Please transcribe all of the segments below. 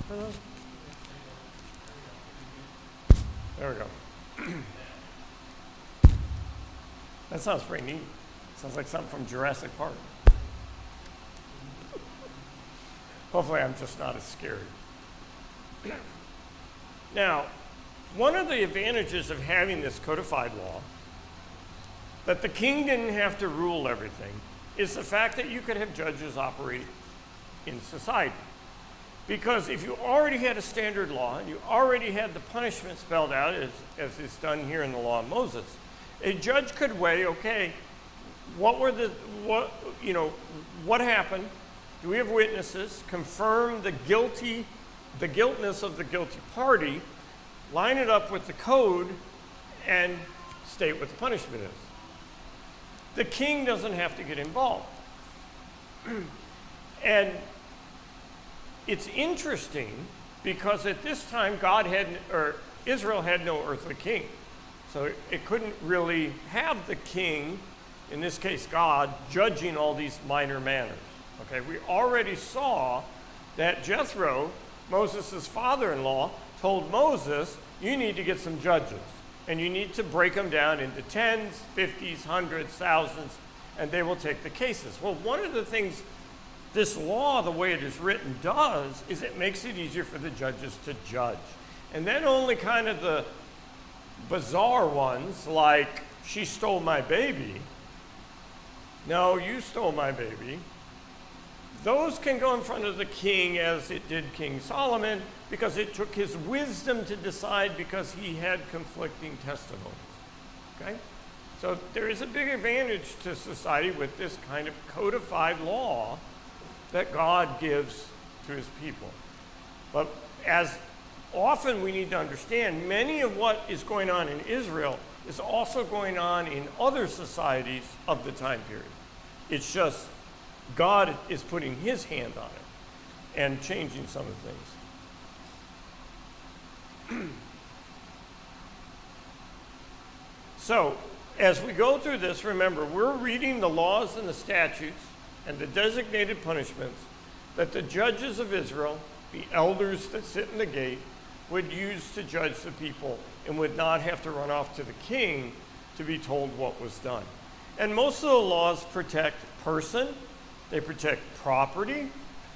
for those? There we go. That sounds pretty neat. Sounds like something from Jurassic Park. Hopefully I'm just not as scary. Now, one of the advantages of having this codified law, that the king didn't have to rule everything, is the fact that you could have judges operate in society. Because if you already had a standard law, and you already had the punishment spelled out, as is done here in the law of Moses, a judge could weigh, okay, what happened? Do we have witnesses? Confirm the guiltness of the guilty party, line it up with the code, and state what the punishment is. The king doesn't have to get involved. And it's interesting because at this time Israel had no earthly king. So it couldn't really have the king, in this case God, judging all these minor matters. Okay, we already saw that Jethro, Moses' father-in-law, told Moses, you need to get some judges. And you need to break them down into tens, 50s, hundreds, thousands, and they will take the cases. Well, one of the things this law, the way it is written, does is it makes it easier for the judges to judge. And then only kind of the bizarre ones, like, she stole my baby. No, you stole my baby. Those can go in front of the king as it did King Solomon, because it took his wisdom to decide because he had conflicting testimonies. Okay? So there is a big advantage to society with this kind of codified law that God gives to his people. But as often we need to understand, many of what is going on in Israel is also going on in other societies of the time period. It's just God is putting his hand on it and changing some of the things. So, as we go through this, remember, we're reading the laws and the statutes and the designated punishments that the judges of Israel, the elders that sit in the gate, would use to judge the people and would not have to run off to the king to be told what was done. And most of the laws protect person, they protect property,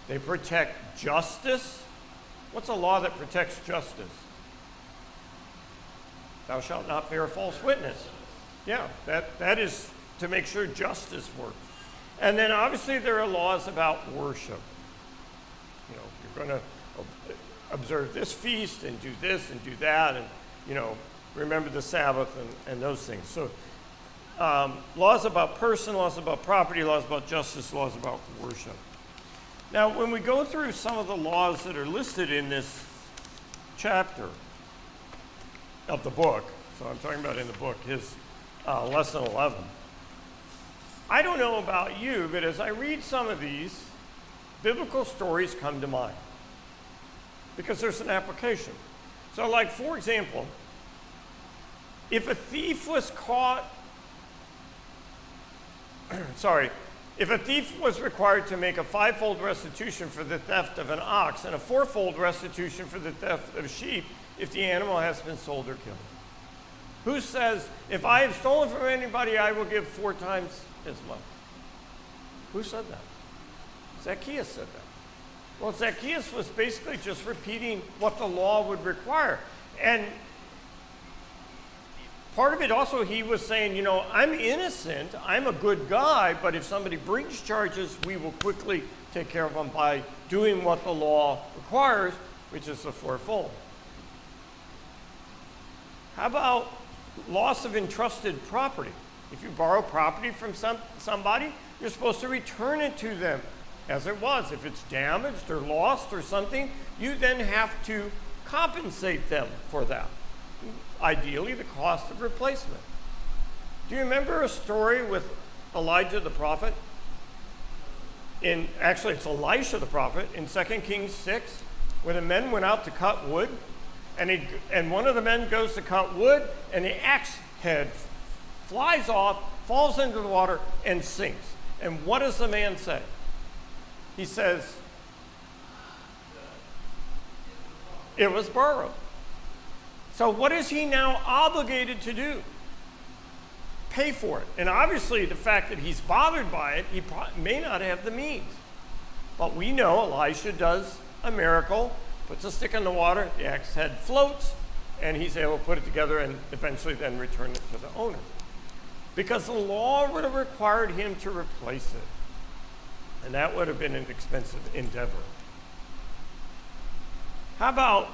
they protect justice. What's a law that protects justice? Thou shalt not bear false witness. Yeah, that is to make sure justice works. And then obviously there are laws about worship. You know, you're going to observe this feast and do this and do that and, you know, remember the Sabbath and those things. So laws about person, laws about property, laws about justice, laws about worship. Now, when we go through some of the laws that are listed in this chapter of the book, so I'm talking about in the book, his lesson 11, I don't know about you, but as I read some of these, biblical stories come to mind because there's an application. So like, for example, if a thief was caught, if a thief was required to make a fivefold restitution for the theft of an ox and a fourfold restitution for the theft of sheep if the animal has been sold or killed. Who says, if I have stolen from anybody, I will give 4 times as much? Who said that? Zacchaeus said that. Well, Zacchaeus was basically just repeating what the law would require. And part of it also, he was saying, you know, I'm innocent, I'm a good guy, but if somebody brings charges, we will quickly take care of them by doing what the law requires, which is the fourfold. How about loss of entrusted property? If you borrow property from somebody, you're supposed to return it to them as it was. If it's damaged or lost or something, you then have to compensate them for that. Ideally, the cost of replacement. Do you remember a story with Elijah the prophet? Actually, it's Elisha the prophet in 2 Kings 6, where the men went out to cut wood, and one of the men goes to cut wood, and the axe head flies off, falls into the water, and sinks. And what does the man say? He says, It was borrowed. So what is he now obligated to do? Pay for it. And obviously the fact that he's bothered by it, he may not have the means. But we know Elisha does a miracle, puts a stick in the water, the axe head floats, and he's able to put it together and eventually then return it to the owner. Because the law would have required him to replace it. And that would have been an expensive endeavor. How about,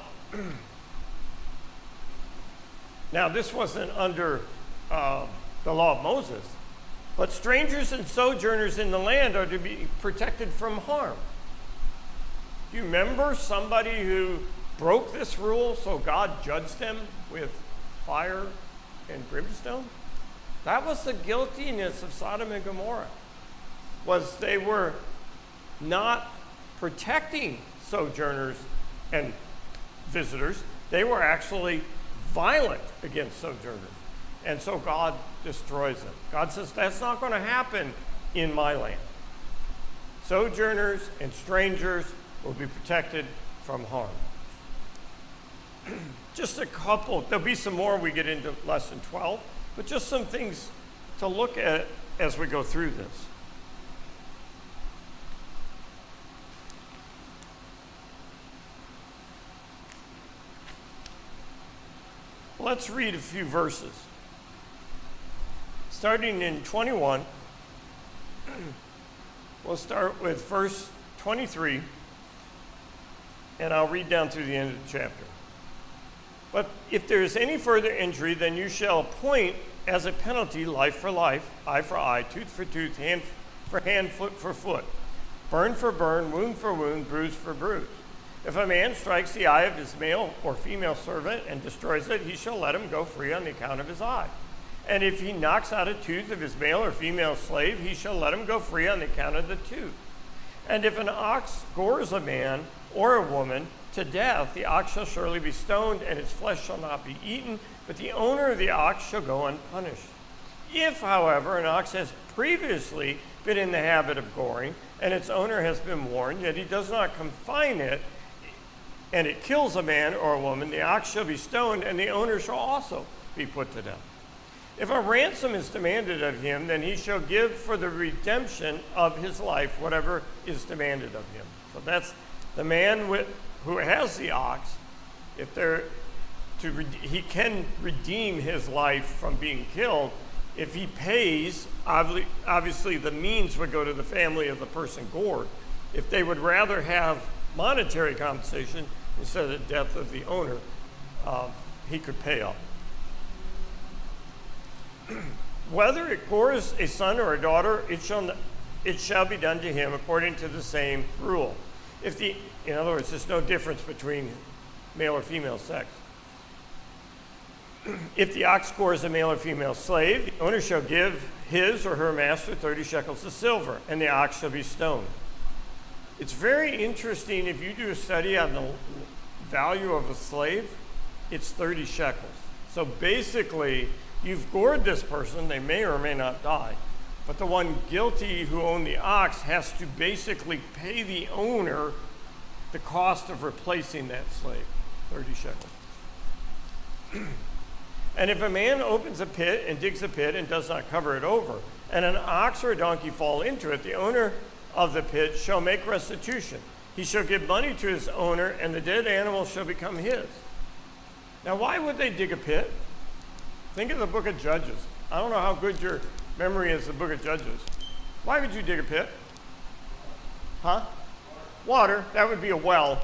now this wasn't under the law of Moses, but strangers and sojourners in the land are to be protected from harm. Do you remember somebody who broke this rule, so God judged them with fire and brimstone? That was the guiltiness of Sodom and Gomorrah, was they were not protecting sojourners and visitors. They were actually violent against sojourners. And so God destroys them. God says, that's not going to happen in my land. Sojourners and strangers will be protected from harm. Just a couple, there'll be some more we get into lesson 12, but just some things to look at as we go through this. Let's read a few verses. Starting in 21, we'll start with verse 23, and I'll read down through the end of the chapter. But if there is any further injury, then you shall appoint as a penalty life for life, eye for eye, tooth for tooth, hand for hand, foot for foot, burn for burn, wound for wound, bruise for bruise. If a man strikes the eye of his male or female servant and destroys it, he shall let him go free on the account of his eye. And if he knocks out a tooth of his male or female slave, he shall let him go free on the account of the tooth. And if an ox gores a man or a woman to death, the ox shall surely be stoned, and its flesh shall not be eaten, but the owner of the ox shall go unpunished. If, however, an ox has previously been in the habit of goring, and its owner has been warned, yet he does not confine it, and it kills a man or a woman, the ox shall be stoned, and the owner shall also be put to death. If a ransom is demanded of him, then he shall give for the redemption of his life whatever is demanded of him. So that's the man who has the ox. If he can redeem his life from being killed. If he pays, obviously the means would go to the family of the person gored. If they would rather have monetary compensation instead of the death of the owner, he could pay up. Whether it gores a son or a daughter, it shall be done to him according to the same rule. In other words, there's no difference between male or female sex. If the ox gores a male or female slave, the owner shall give his or her master 30 shekels of silver, and the ox shall be stoned. It's very interesting, if you do a study on the value of a slave, it's 30 shekels. So basically, you've gored this person, they may or may not die, but the one guilty who owned the ox has to basically pay the owner the cost of replacing that slave, 30 shekels. And if a man opens a pit and digs a pit and does not cover it over, and an ox or a donkey fall into it, the owner of the pit shall make restitution. He shall give money to his owner, and the dead animal shall become his. Now, why would they dig a pit? Think of the book of Judges. I don't know how good your memory is, the book of Judges. Why would you dig a pit? Huh? Water. That would be a well.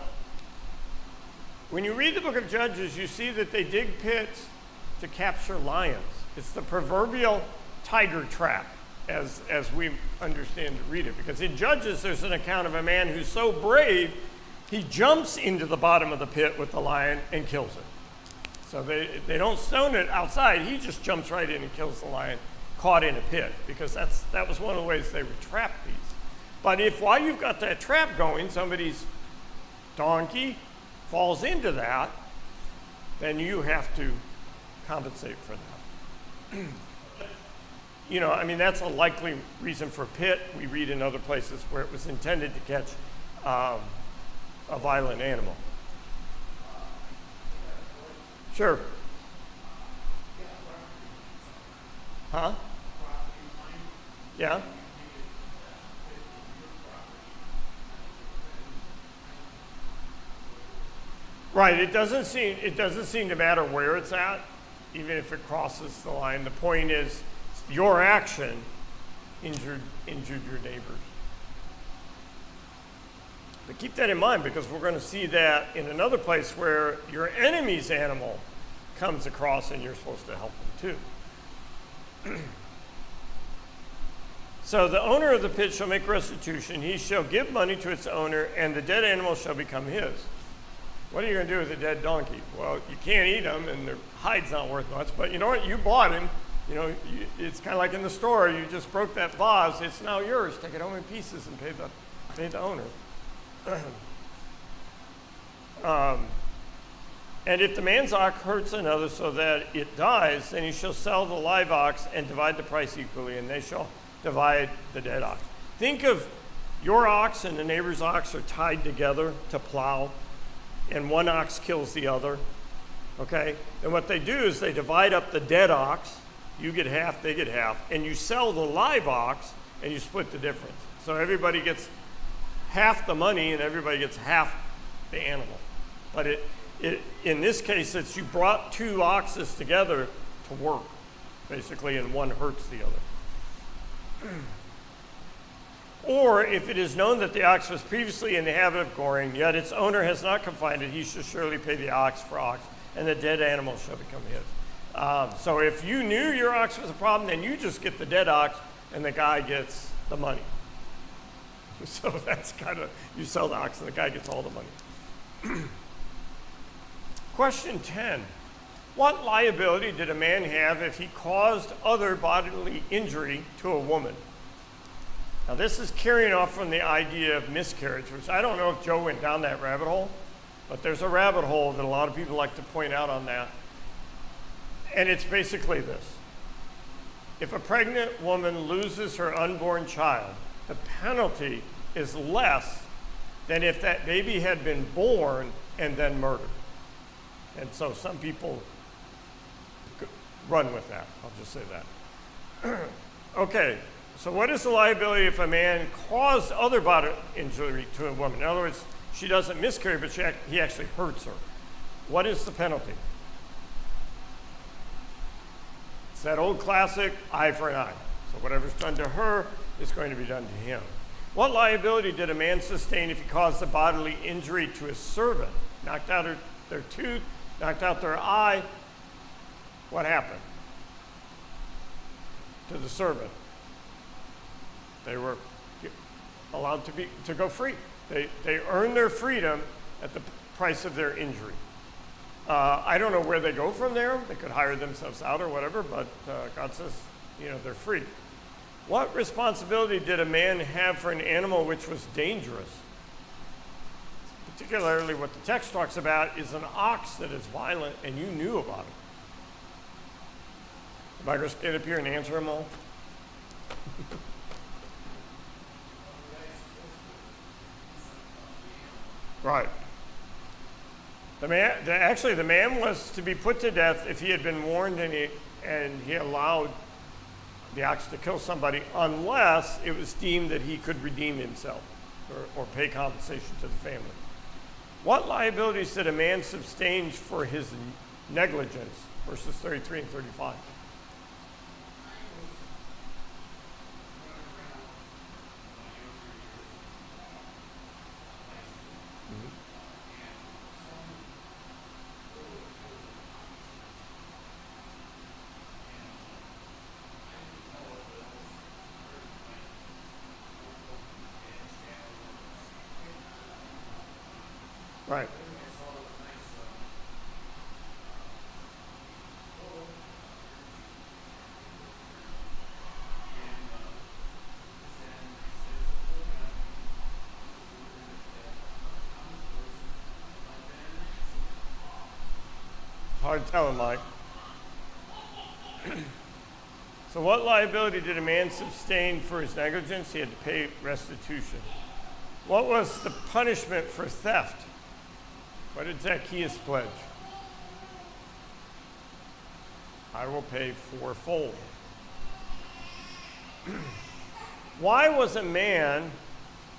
When you read the book of Judges, you see that they dig pits to capture lions. It's the proverbial tiger trap, as we understand to read it. Because in Judges, there's an account of a man who's so brave, he jumps into the bottom of the pit with the lion and kills it. So they don't stone it outside. He just jumps right in and kills the lion caught in a pit, because that was one of the ways they would trap these. But if while you've got that trap going, somebody's donkey falls into that, then you have to compensate for that. That's a likely reason for pit. We read in other places where it was intended to catch a violent animal. Sure. Huh? Yeah. Right. It doesn't seem to matter where it's at, even if it crosses the line. The point is, your action injured your neighbors. But keep that in mind, because we're going to see that in another place where your enemy's animal comes across and you're supposed to help them too. So the owner of the pit shall make restitution. He shall give money to its owner, and the dead animal shall become his. What are you going to do with a dead donkey? Well, you can't eat them, and their hide's not worth much. But you know what? You bought him. You know, it's kind of like in the store. You just broke that vase. It's now yours. Take it home in pieces and pay the owner. And if the man's ox hurts another so that it dies, then he shall sell the live ox and divide the price equally, and they shall divide the dead ox. Think of your ox and the neighbor's ox are tied together to plow, and one ox kills the other. Okay? And what they do is they divide up the dead ox. You get half, they get half, and you sell the live ox, and you split the difference. So everybody gets half the money, and everybody gets half the animal. But in this case, it's you brought two oxes together to work, basically, and one hurts the other. Or if it is known that the ox was previously in the habit of goring, yet its owner has not confined it, he shall surely pay the ox for ox, and the dead animal shall become his. So if you knew your ox was a problem, then you just get the dead ox, and the guy gets the money. So that's kind of, you sell the ox, and the guy gets all the money. Question 10. What liability did a man have if he caused other bodily injury to a woman? Now this is carrying off from the idea of miscarriage, which I don't know if Joe went down that rabbit hole, but there's a rabbit hole that a lot of people like to point out on that. And it's basically this. If a pregnant woman loses her unborn child, the penalty is less than if that baby had been born and then murdered. And so some people run with that. I'll just say that. Okay, so what is the liability if a man caused other bodily injury to a woman? In other words, she doesn't miscarry, but he actually hurts her. What is the penalty? It's that old classic, eye for an eye. So whatever's done to her is going to be done to him. What liability did a man sustain if he caused a bodily injury to his servant? Knocked out their tooth, knocked out their eye. What happened to the servant? They were allowed to go free. They earned their freedom at the price of their injury. I don't know where they go from there. They could hire themselves out or whatever, but God says, they're free. What responsibility did a man have for an animal which was dangerous? Particularly what the text talks about is an ox that is violent and you knew about it. Am I going to stand up here and answer them all? Right. The man was to be put to death if he had been warned and he allowed the ox to kill somebody, unless it was deemed that he could redeem himself or pay compensation to the family. What liabilities did a man sustain for his negligence? Verses 33 and 35. Right. Hard telling, Mike. So what liability did a man sustain for his negligence? He had to pay restitution. What was the punishment for theft? What did Zacchaeus pledge? I will pay fourfold. Why was a man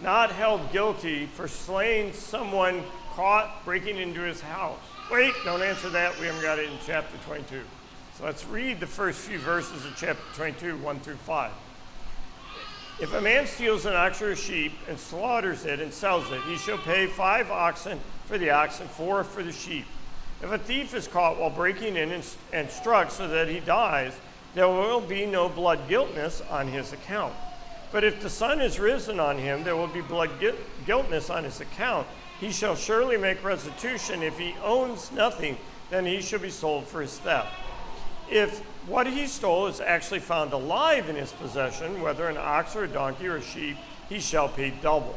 not held guilty for slaying someone caught breaking into his house? Wait, don't answer that. We haven't got it in chapter 22. So let's read the first few verses of chapter 22, 1 through 5. If a man steals an ox or a sheep and slaughters it and sells it, he shall pay 5 oxen for the ox and 4 for the sheep. If a thief is caught while breaking in and struck so that he dies, there will be no blood guiltness on his account. But if the sun is risen on him, there will be blood guiltness on his account. He shall surely make restitution. If he owns nothing, then he shall be sold for his theft. If what he stole is actually found alive in his possession, whether an ox or a donkey or a sheep, he shall pay double.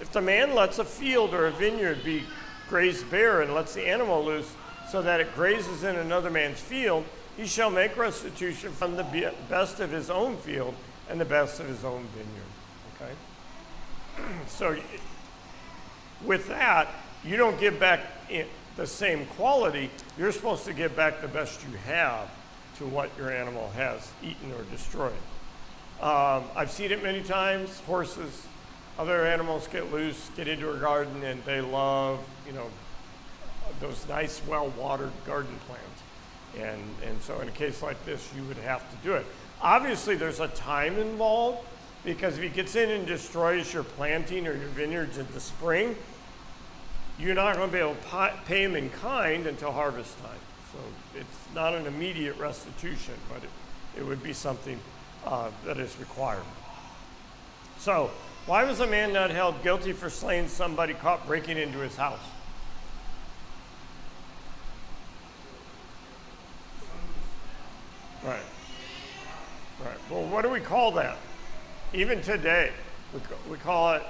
If the man lets a field or a vineyard be grazed bare and lets the animal loose so that it grazes in another man's field, he shall make restitution from the best of his own field and the best of his own vineyard. Okay? So with that, you don't give back the same quality. You're supposed to give back the best you have to what your animal has eaten or destroyed. I've seen it many times. Horses, other animals get loose, get into a garden, and they love, those nice, well-watered garden plants. And so in a case like this, you would have to do it. Obviously, there's a time involved, because if he gets in and destroys your planting or your vineyards in the spring, you're not going to be able to pay him in kind until harvest time. So it's not an immediate restitution, but it would be something that is required. So why was a man not held guilty for slaying somebody caught breaking into his house? Right. Right. Well, what do we call that? Even today, we call it,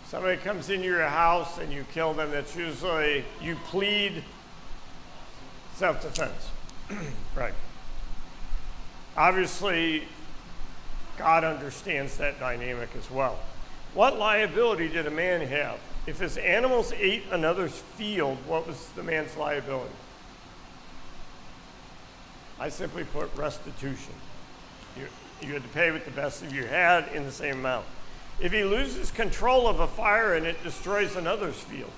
somebody comes into your house and you kill them. That's usually, you plead self-defense. Right. Obviously, God understands that dynamic as well. What liability did a man have? If his animals ate another's field, what was the man's liability? I simply put restitution. You had to pay with the best of you had in the same amount. If he loses control of a fire and it destroys another's field.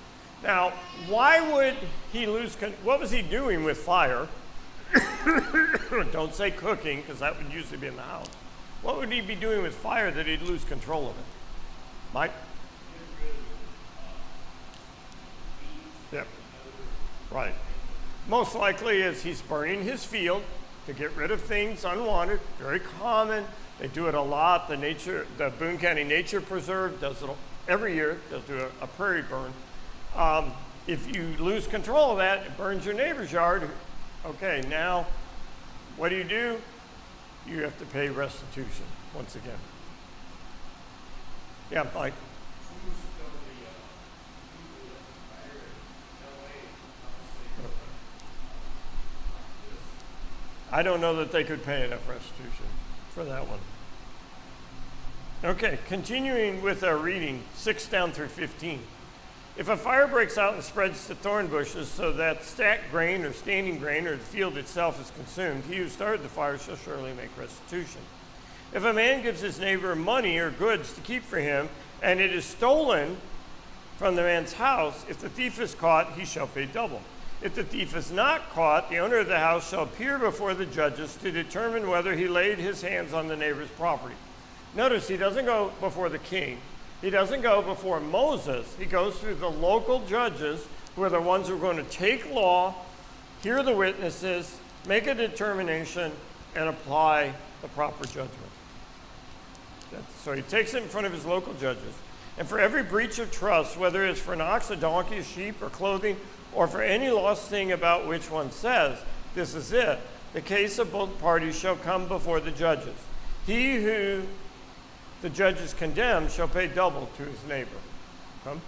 Now, why would he lose, what was he doing with fire? Don't say cooking, because that would usually be in the house. What would he be doing with fire that he'd lose control of it? Mike? Yep. Right. Most likely is he's burning his field to get rid of things unwanted. Very common. They do it a lot. The Boone County Nature Preserve does it every year. They'll do a prairie burn. If you lose control of that, it burns your neighbor's yard. Okay, now what do? You have to pay restitution once again. Yeah, Mike. I don't know that they could pay enough restitution for that one. Okay, continuing with our reading, 6 down through 15. If a fire breaks out and spreads to thorn bushes so that stacked grain or standing grain or the field itself is consumed, he who started the fire shall surely make restitution. If a man gives his neighbor money or goods to keep for him, and it is stolen from the man's house, if the thief is caught, he shall pay double. If the thief is not caught, the owner of the house shall appear before the judges to determine whether he laid his hands on the neighbor's property. Notice he doesn't go before the king. He doesn't go before Moses. He goes through the local judges, who are the ones who are going to take law, hear the witnesses, make a determination, and apply the proper judgment. So he takes it in front of his local judges. And for every breach of trust, whether it's for an ox, a donkey, a sheep, or clothing, or for any lost thing about which one says, this is it, the case of both parties shall come before the judges. He who the judges condemn shall pay double to his neighbor. Come.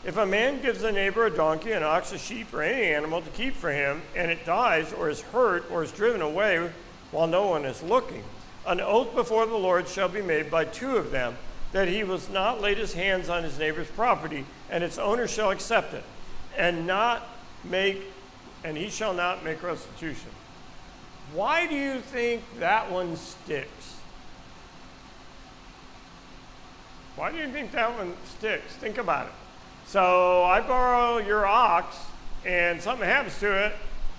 If a man gives a neighbor a donkey, an ox, a sheep, or any animal to keep for him, and it dies, or is hurt, or is driven away while no one is looking, an oath before the Lord shall be made by 2 of them, that he was not laid his hands on his neighbor's property, and its owner shall accept it, and he shall not make restitution. Why do you think that one sticks? Why do you think that one sticks? Think about it. So I borrow your ox, and something happens to it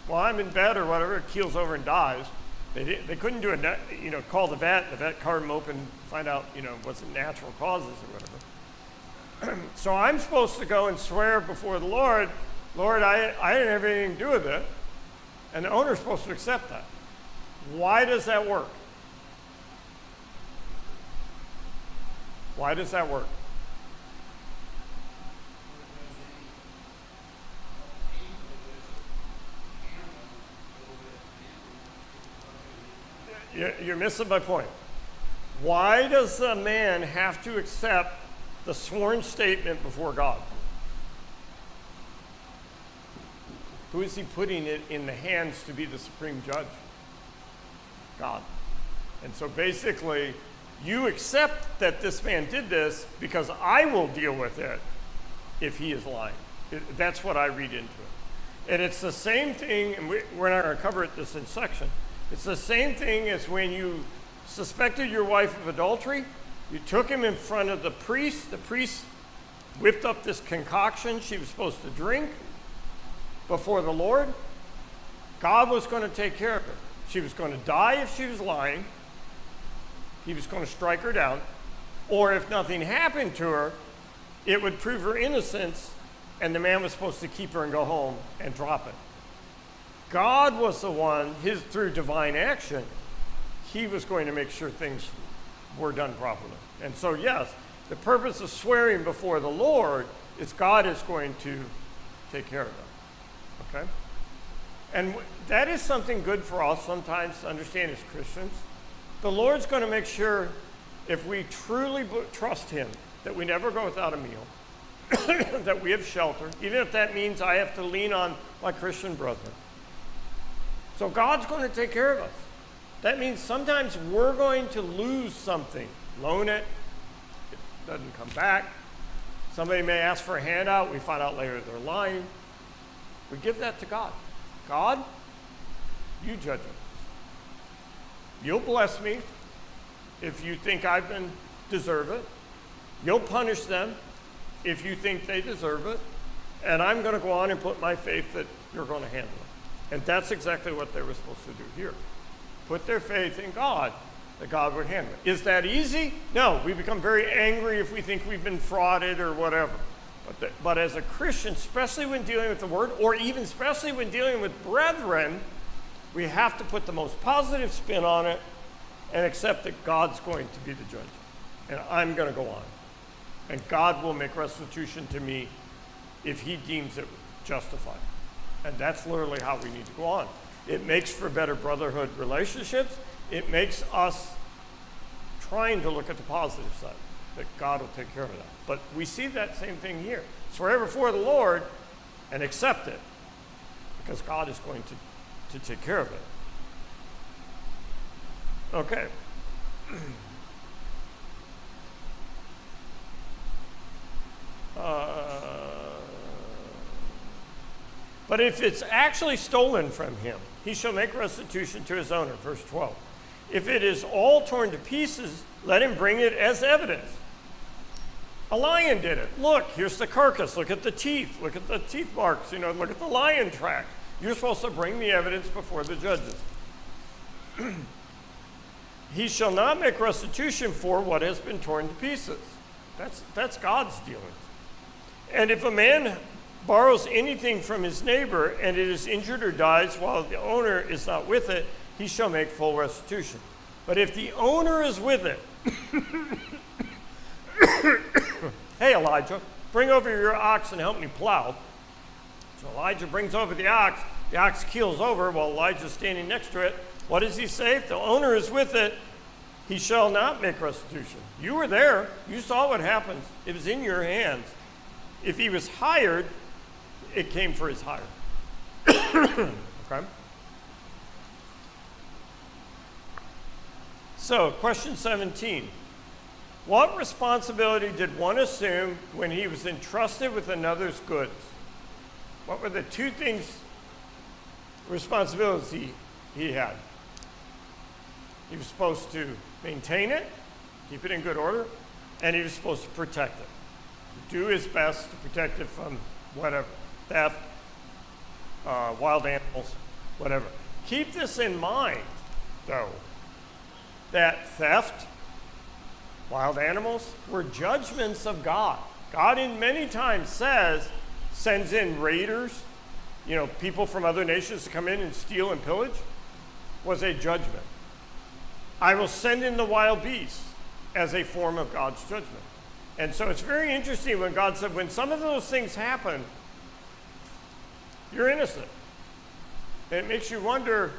while I'm in bed or whatever, it keels over and dies. They couldn't do a, call the vet carved them open, find out, what's the natural causes or whatever. So I'm supposed to go and swear before the Lord, I didn't have anything to do with it, and the owner's supposed to accept that. Why does that work? Why does that work? You're missing my point. Why does a man have to accept the sworn statement before God? Who is he putting it in the hands to be the supreme judge? God. And so basically, you accept that this man did this because I will deal with it if he is lying. That's what I read into it. And it's the same thing, and we're not going to cover this in section. It's the same thing as when you suspected your wife of adultery. You took him in front of the priest. The priest whipped up this concoction she was supposed to drink before the Lord. God was going to take care of her. She was going to die if she was lying. He was going to strike her down. Or if nothing happened to her, it would prove her innocence, and the man was supposed to keep her and go home and drop it. God was the one, through divine action, he was going to make sure things were done properly. And so, yes, the purpose of swearing before the Lord is God is going to take care of them. Okay? And that is something good for us sometimes to understand as Christians. The Lord's going to make sure, if we truly trust him, that we never go without a meal, that we have shelter, even if that means I have to lean on my Christian brethren. So God's going to take care of us. That means sometimes we're going to lose something, loan it doesn't come back. Somebody may ask for a handout, we find out later they're lying. We give that to God. God, you judge them. You'll bless me if you think I deserve it. You'll punish them if you think they deserve it. And I'm going to go on and put my faith that you're going to handle it. And that's exactly what they were supposed to do here. Put their faith in God, that God would handle it. Is that easy? No. We become very angry if we think we've been frauded or whatever. But as a Christian, especially when dealing with the Word, or even especially when dealing with brethren, we have to put the most positive spin on it and accept that God's going to be the judge. And I'm going to go on. And God will make restitution to me if he deems it justified. And that's literally how we need to go on. It makes for better brotherhood relationships. It makes us trying to look at the positive side, that God will take care of that. But we see that same thing here. Swear before the Lord and accept it, because God is going to take care of it. Okay. But if it's actually stolen from him, he shall make restitution to his owner, verse 12. If it is all torn to pieces, let him bring it as evidence. A lion did it. Look, here's the carcass. Look at the teeth. Look at the teeth marks. Look at the lion track. You're supposed to bring the evidence before the judges. He shall not make restitution for what has been torn to pieces. That's God's dealings. And if a man borrows anything from his neighbor and it is injured or dies while the owner is not with it, he shall make full restitution. But if the owner is with it, hey Elijah, bring over your ox and help me plow. So Elijah brings over the ox keels over while Elijah's standing next to it. What does he say? If the owner is with it, he shall not make restitution. You were there. You saw what happened. It was in your hands. If he was hired, it came for his hire. Okay? So, question 17. What responsibility did one assume when he was entrusted with another's goods? What were the two responsibilities he had? He was supposed to maintain it, keep it in good order, and he was supposed to protect it. Do his best to protect it from whatever, theft, wild animals, whatever. Keep this in mind, though, that theft, wild animals, were judgments of God. God in many times sends in raiders, people from other nations to come in and steal and pillage, was a judgment. I will send in the wild beasts as a form of God's judgment. And so it's very interesting when God said, when some of those things happen, you're innocent. And it makes you wonder,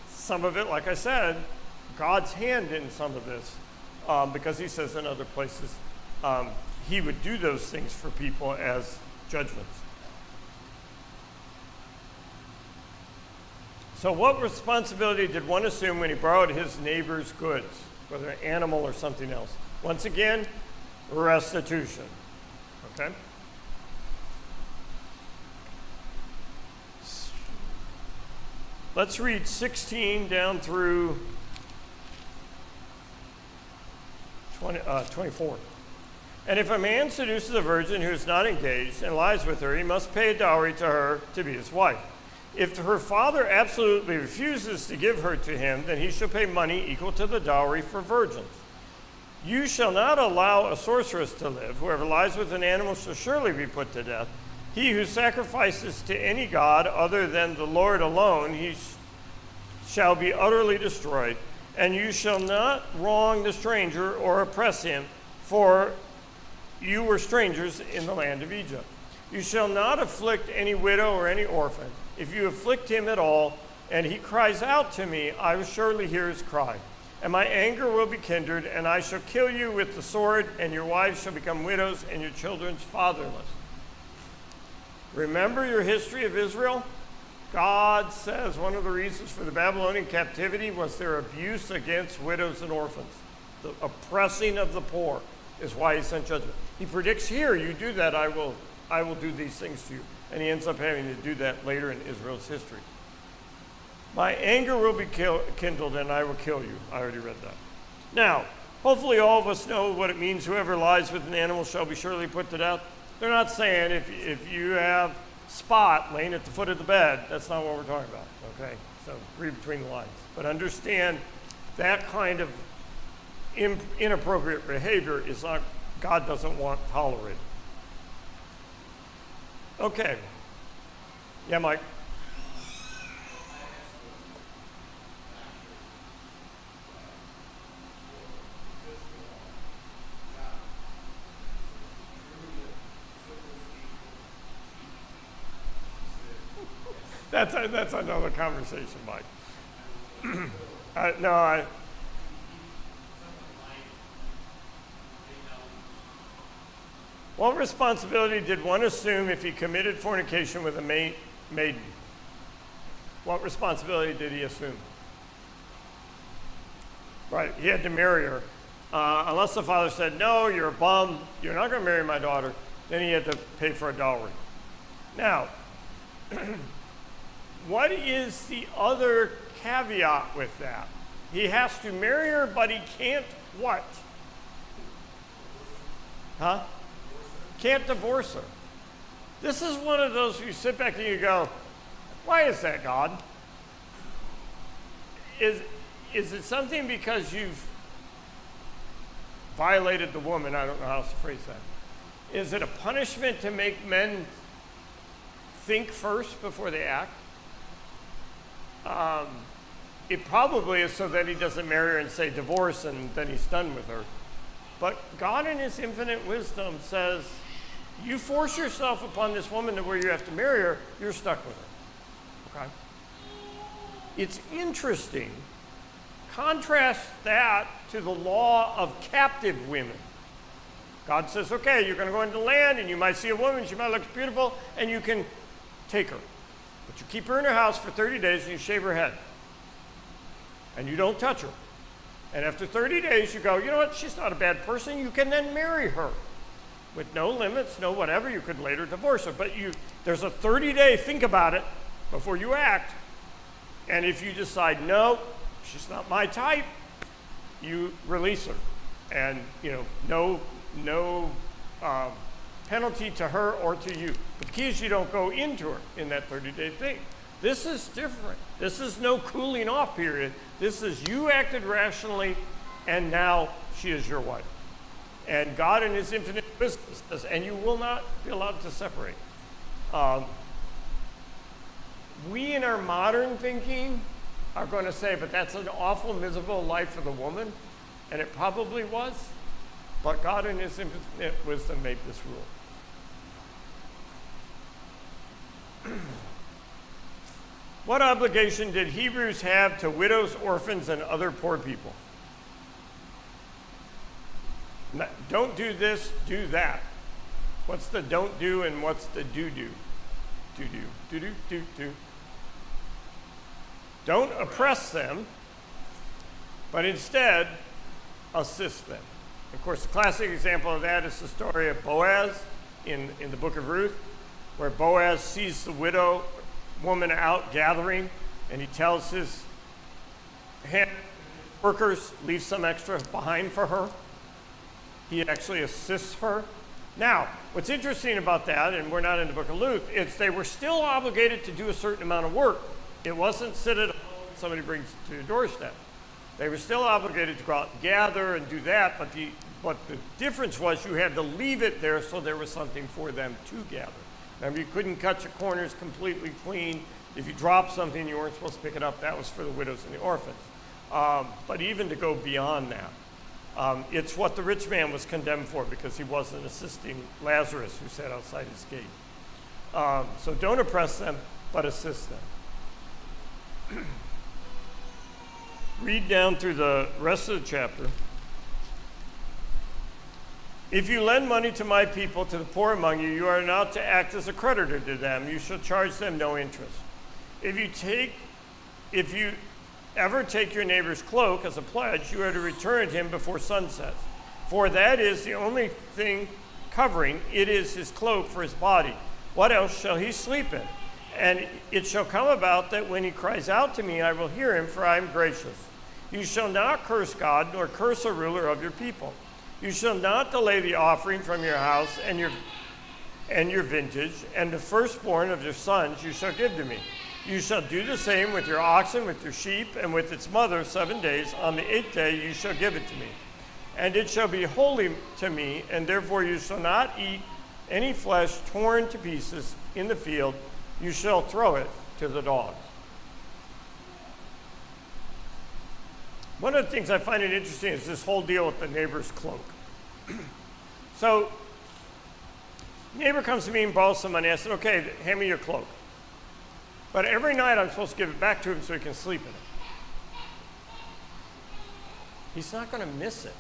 some of it, like I said, God's hand in some of this, because he says in other places, he would do those things for people as judgments. So what responsibility did one assume when he borrowed his neighbor's goods, whether an animal or something else? Once again, restitution. Okay? Let's read 16 down through 24. And if a man seduces a virgin who is not engaged and lies with her, he must pay a dowry to her to be his wife. If her father absolutely refuses to give her to him, then he shall pay money equal to the dowry for virgins. You shall not allow a sorceress to live. Whoever lies with an animal shall surely be put to death. He who sacrifices to any god other than the Lord alone, he shall be utterly destroyed. And you shall not wrong the stranger or oppress him, for you were strangers in the land of Egypt. You shall not afflict any widow or any orphan. If you afflict him at all, and he cries out to me, I will surely hear his cry. And my anger will be kindled, and I shall kill you with the sword, and your wives shall become widows, and your children's fatherless. Remember your history of Israel? God says one of the reasons for the Babylonian captivity was their abuse against widows and orphans. The oppressing of the poor is why he sent judgment. He predicts here, you do that, I will do these things to you. And he ends up having to do that later in Israel's history. My anger will be kindled, and I will kill you. I already read that. Now, hopefully all of us know what it means. Whoever lies with an animal shall be surely put to death. They're not saying if you have Spot laying at the foot of the bed, that's not what we're talking about, okay? So read between the lines. But understand that kind of inappropriate behavior is not, God doesn't want tolerated. Okay. Yeah, Mike. That's another conversation, Mike. What responsibility did one assume if he committed fornication with a maiden? What responsibility did he assume? Right, he had to marry her. Unless the father said, no, you're a bum, you're not going to marry my daughter, then he had to pay for a dowry. Now, what is the other caveat with that? He has to marry her, but he can't what? Huh? Can't divorce her. This is one of those where you sit back and you go, why is that, God? Is it something because you've violated the woman? I don't know how else to phrase that. Is it a punishment to make men think first before they act? It probably is so that he doesn't marry her and say divorce and then he's done with her. But God in his infinite wisdom says, you force yourself upon this woman to where you have to marry her, you're stuck with her. Okay? It's interesting. Contrast that to the law of captive women. God says, okay, you're going to go into the land and you might see a woman, she might look beautiful, and you can take her. But you keep her in her house for 30 days and you shave her head. And you don't touch her. And after 30 days you go, you know what, she's not a bad person, you can then marry her. With no limits, no whatever, you could later divorce her. But there's a 30-day think about it before you act. And if you decide, no, she's not my type, you release her. And, no penalty to her or to you. But the key is you don't go into her in that 30-day thing. This is different. This is no cooling off period. This is you acted rationally, and now she is your wife. And God in his infinite wisdom says, and you will not be allowed to separate. We in our modern thinking are going to say, but that's an awful, miserable life for the woman. And it probably was. But God in his infinite wisdom made this rule. What obligation did Hebrews have to widows, orphans, and other poor people? Don't do this, do that. What's the don't do and what's the do-do? Do-do, do-do, do-do. Don't oppress them, but instead assist them. Of course, the classic example of that is the story of Boaz in the book of Ruth, where Boaz sees the widow woman out gathering, and he tells his workers, leave some extra behind for her. He actually assists her. Now, what's interesting about that, and we're not in the book of Luke, is they were still obligated to do a certain amount of work. It wasn't sit at home and somebody brings it to your doorstep. They were still obligated to go out and gather and do that, but the difference was you had to leave it there so there was something for them to gather. Remember, you couldn't cut your corners completely clean. If you dropped something, you weren't supposed to pick it up. That was for the widows and the orphans. But even to go beyond that, it's what the rich man was condemned for because he wasn't assisting Lazarus who sat outside his gate. So don't oppress them, but assist them. Read down through the rest of the chapter. If you lend money to my people, to the poor among you, you are not to act as a creditor to them. You shall charge them no interest. If you ever take your neighbor's cloak as a pledge, you are to return it him before sunset. For that is the only thing covering, it is his cloak for his body. What else shall he sleep in? And it shall come about that when he cries out to me, I will hear him, for I am gracious. You shall not curse God, nor curse a ruler of your people. You shall not delay the offering from your house and your vintage, and the firstborn of your sons you shall give to me. You shall do the same with your oxen, with your sheep, and with its mother 7 days. On the 8th day you shall give it to me. And it shall be holy to me, and therefore you shall not eat any flesh torn to pieces in the field. You shall throw it to the dogs. One of the things I find it interesting is this whole deal with the neighbor's cloak. So, neighbor comes to me and borrows some money. I said, okay, hand me your cloak. But every night I'm supposed to give it back to him so he can sleep in it. He's not going to miss it.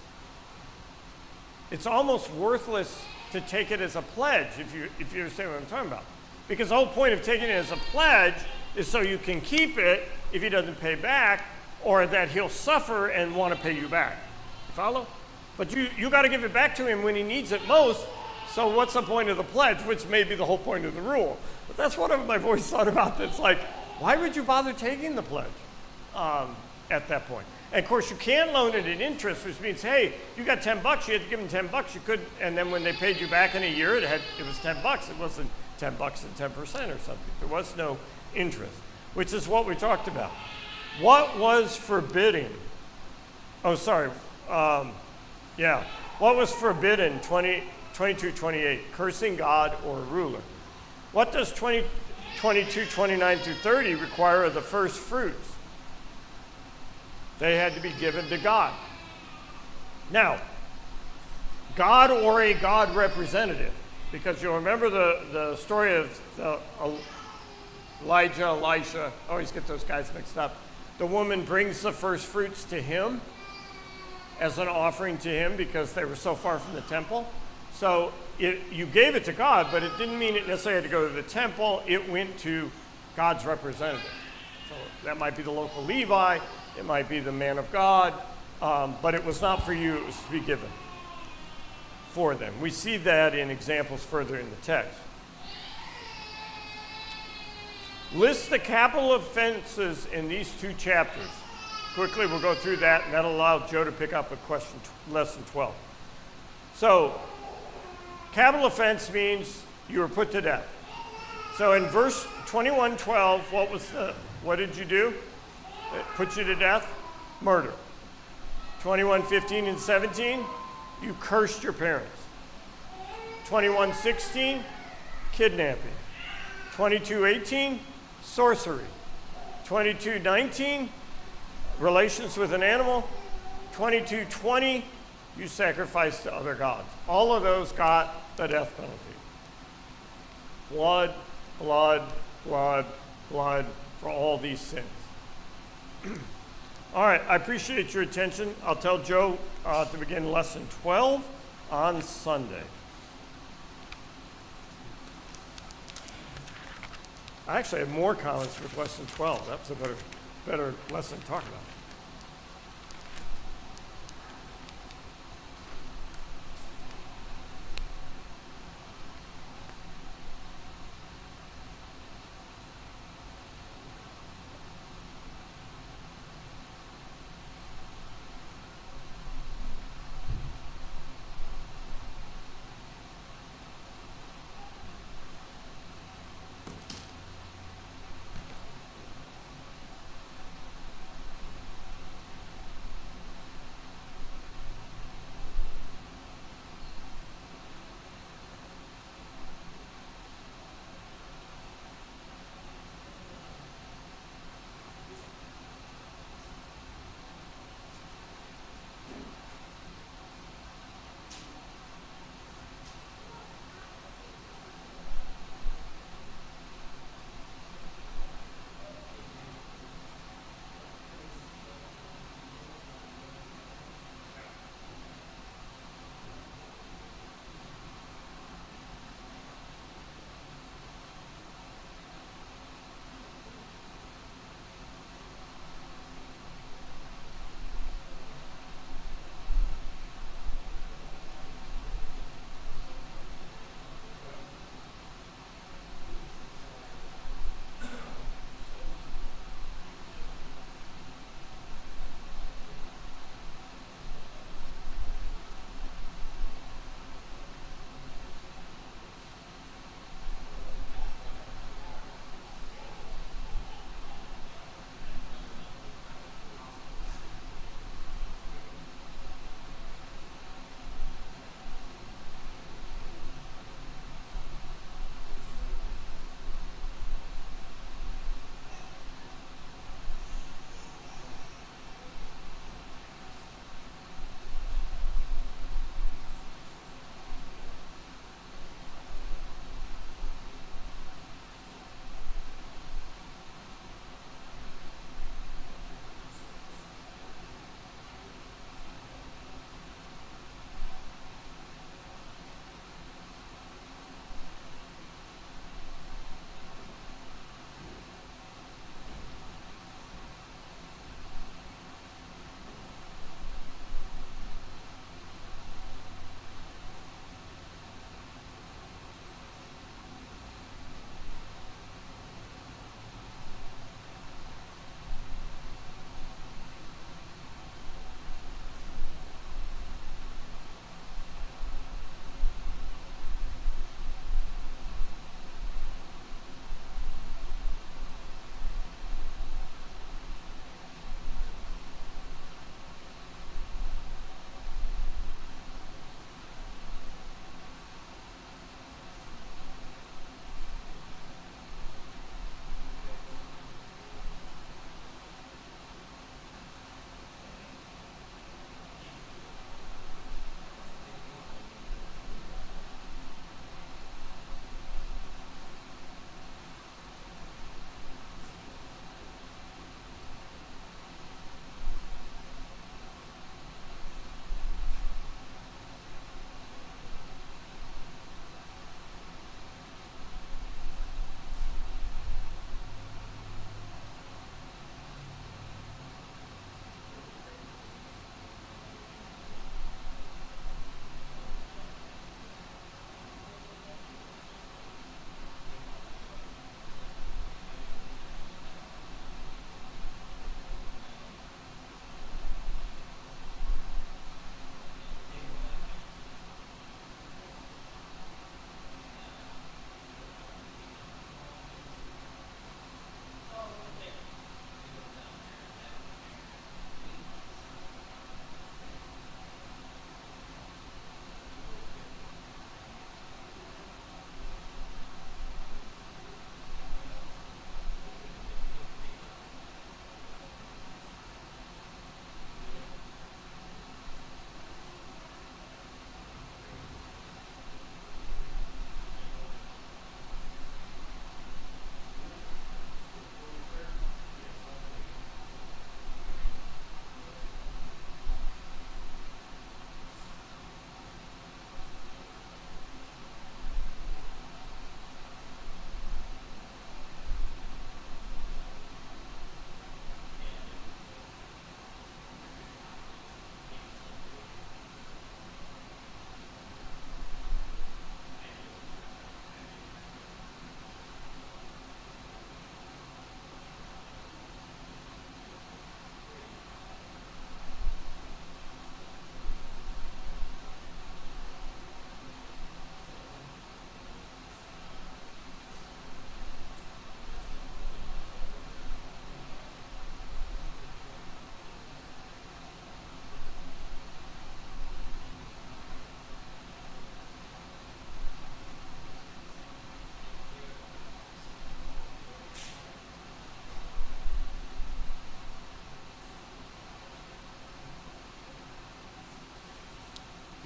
It's almost worthless to take it as a pledge, if you understand what I'm talking about. Because the whole point of taking it as a pledge is so you can keep it if he doesn't pay back, or that he'll suffer and want to pay you back. You follow? But you got to give it back to him when he needs it most. So what's the point of the pledge, which may be the whole point of the rule? But that's what I've always thought about. That's like, why would you bother taking the pledge at that point? And of course, you can loan it at interest, which means, hey, you got $10, you had to give them $10. You could, and then when they paid you back in a year, it was $10. It wasn't $10 and 10% or something. There was no interest, which is what we talked about. What was forbidden? Oh, sorry. What was forbidden, 22:28? Cursing God or a ruler. What does 22:29 through 30 require of the first fruits? They had to be given to God. Now, God or a God representative, because you'll remember the story of Elisha, I always get those guys mixed up. The woman brings the first fruits to him as an offering to him because they were so far from the temple. So you gave it to God, but it didn't mean it necessarily had to go to the temple. It went to God's representative. So that might be the local Levi, it might be the man of God, but it was not for you, it was to be given for them. We see that in examples further in the text. List the capital offenses in these two chapters. quickly we'll go through that, and that'll allow Joe to pick up a lesson 12. So, capital offense means you were put to death. So in verse 21:12, what did you do? It put you to death? Murder. 21:15 and 17, you cursed your parents. 21:16, kidnapping. 22:18, sorcery. 22:19, relations with an animal. 22:20, you sacrificed to other gods. All of those got the death penalty. Blood, blood, blood, blood for all these sins. All right, I appreciate your attention. I'll tell Joe to begin lesson 12 on Sunday. I actually have more comments with lesson 12. That was a better lesson to talk about.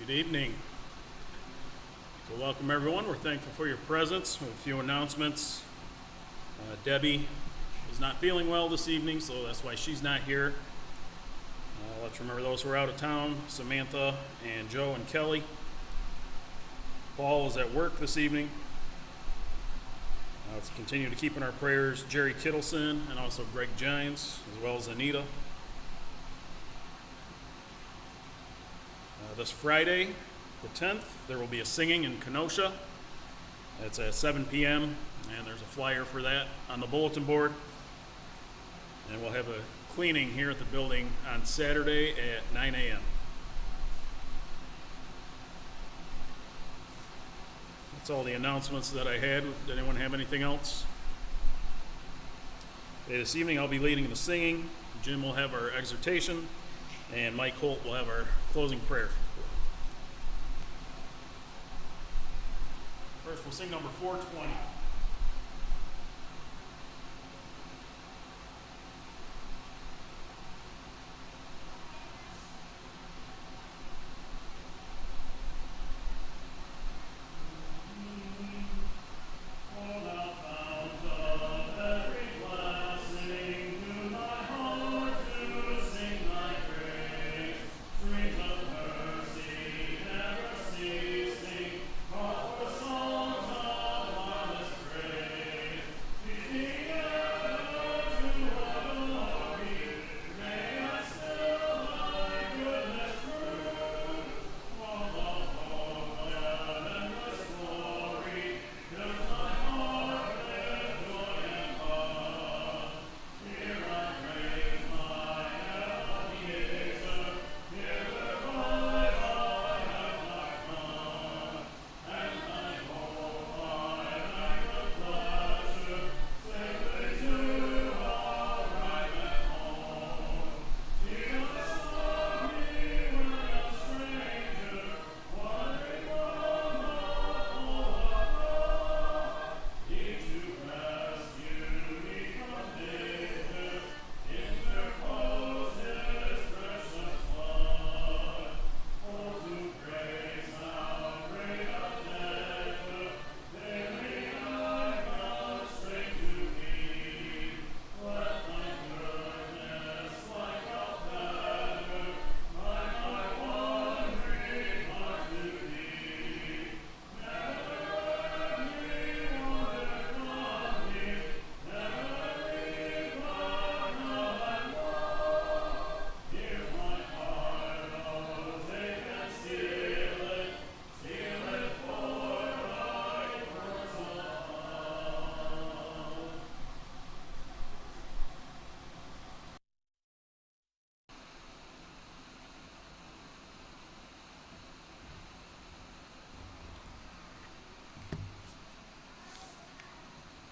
Good evening. So welcome everyone. We're thankful for your presence. We have a few announcements. Debbie is not feeling well this evening, so that's why she's not here. Let's remember those who are out of town, Samantha and Joe and Kelly. Paul is at work this evening. Let's continue to keep in our prayers Jerry Kittleson and also Greg Gines, as well as Anita. This Friday, the 10th, there will be a singing in Kenosha. It's at 7 p.m., and there's a flyer for that on the bulletin board. And we'll have a cleaning here at the building on Saturday at 9 a.m. That's all the announcements that I had. Did anyone have anything else? Okay, this evening I'll be leading the singing. Jim will have our exhortation, and Mike Holt will have our closing prayer. First, we'll sing number 420.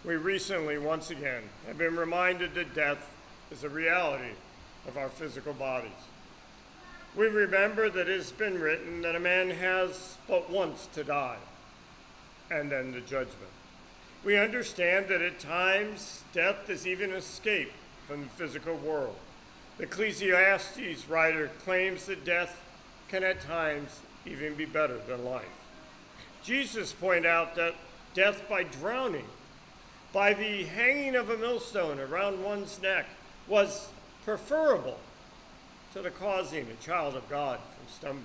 We recently, once again, have been reminded that death is a reality of our physical bodies. We remember that it has been written that a man has but once to die, and then the judgment. We understand that at times death is even an escape from the physical world. The Ecclesiastes writer claims that death can at times even be better than life. Jesus pointed out that death by drowning, by the hanging of a millstone around one's neck, was preferable to the causing a child of God from stumbling.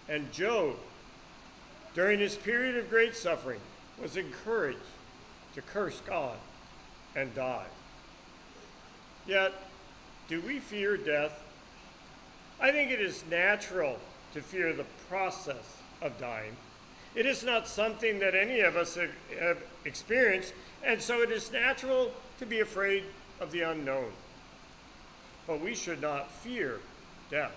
And Job, during his period of great suffering, was encouraged to curse God and die. Yet, do we fear death? I think it is natural to fear the process of dying. It is not something that any of us have experienced, and so it is natural to be afraid of the unknown. But we should not fear death.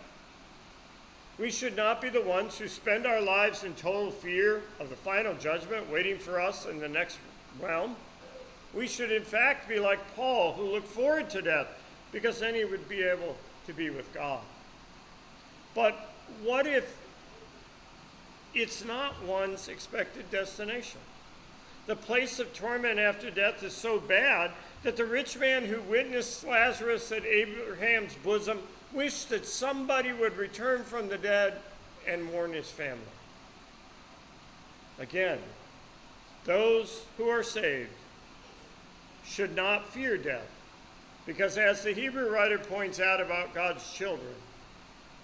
We should not be the ones who spend our lives in total fear of the final judgment waiting for us in the next realm. We should, in fact, be like Paul, who looked forward to death, because then he would be able to be with God. But what if it's not one's expected destination? The place of torment after death is so bad that the rich man who witnessed Lazarus at Abraham's bosom wished that somebody would return from the dead and warn his family. Again, those who are saved should not fear death, because as the Hebrew writer points out about God's children,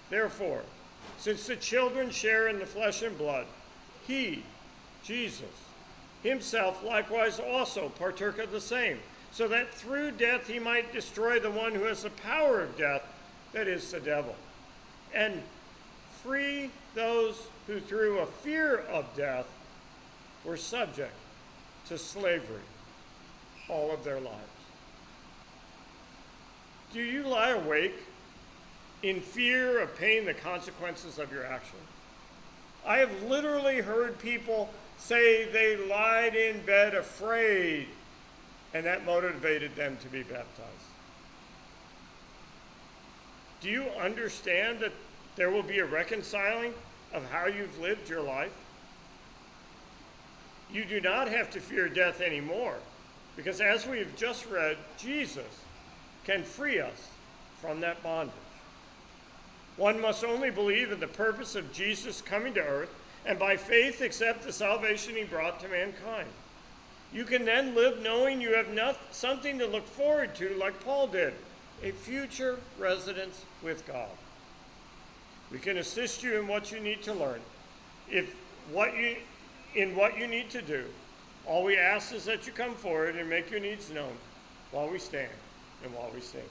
therefore, since the children share in the flesh and blood, he, Jesus, himself likewise also partook of the same, so that through death he might destroy the one who has the power of death, that is, the devil, and free those who through a fear of death were subject to slavery all of their lives. Do you lie awake in fear of paying the consequences of your action? I have literally heard people say they lied in bed afraid, and that motivated them to be baptized. Do you understand that there will be a reconciling of how you've lived your life? You do not have to fear death anymore, because as we have just read, Jesus can free us from that bondage. One must only believe in the purpose of Jesus coming to earth and by faith accept the salvation he brought to mankind. You can then live knowing you have something to look forward to, like Paul did, a future residence with God. We can assist you in what you need to learn, in what you need to do. All we ask is that you come forward and make your needs known while we stand and while we sing.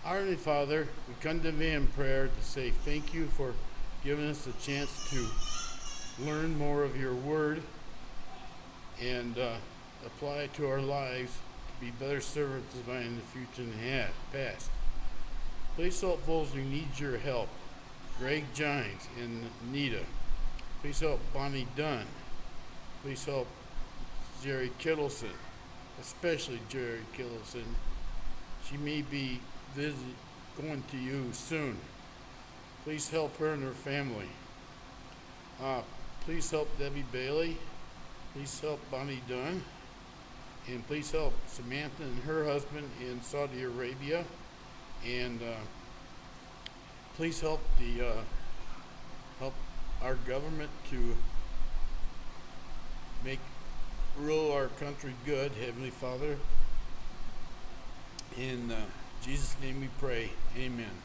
Our Heavenly Father, we come to Thee in prayer to say thank you for giving us a chance to learn more of your word and apply it to our lives to be better servants of Thine in the future and the past. Please help those who need your help. Greg Gines and Nita. Please help Bonnie Dunn. Please help Jerry Kittleson, especially Jerry Kittleson. She may be going to you soon. Please help her and her family. Please help Debbie Bailey. Please help Bonnie Dunn. And please help Samantha and her husband in Saudi Arabia. And please help our government to rule our country good, Heavenly Father. In Jesus' name we pray. Amen.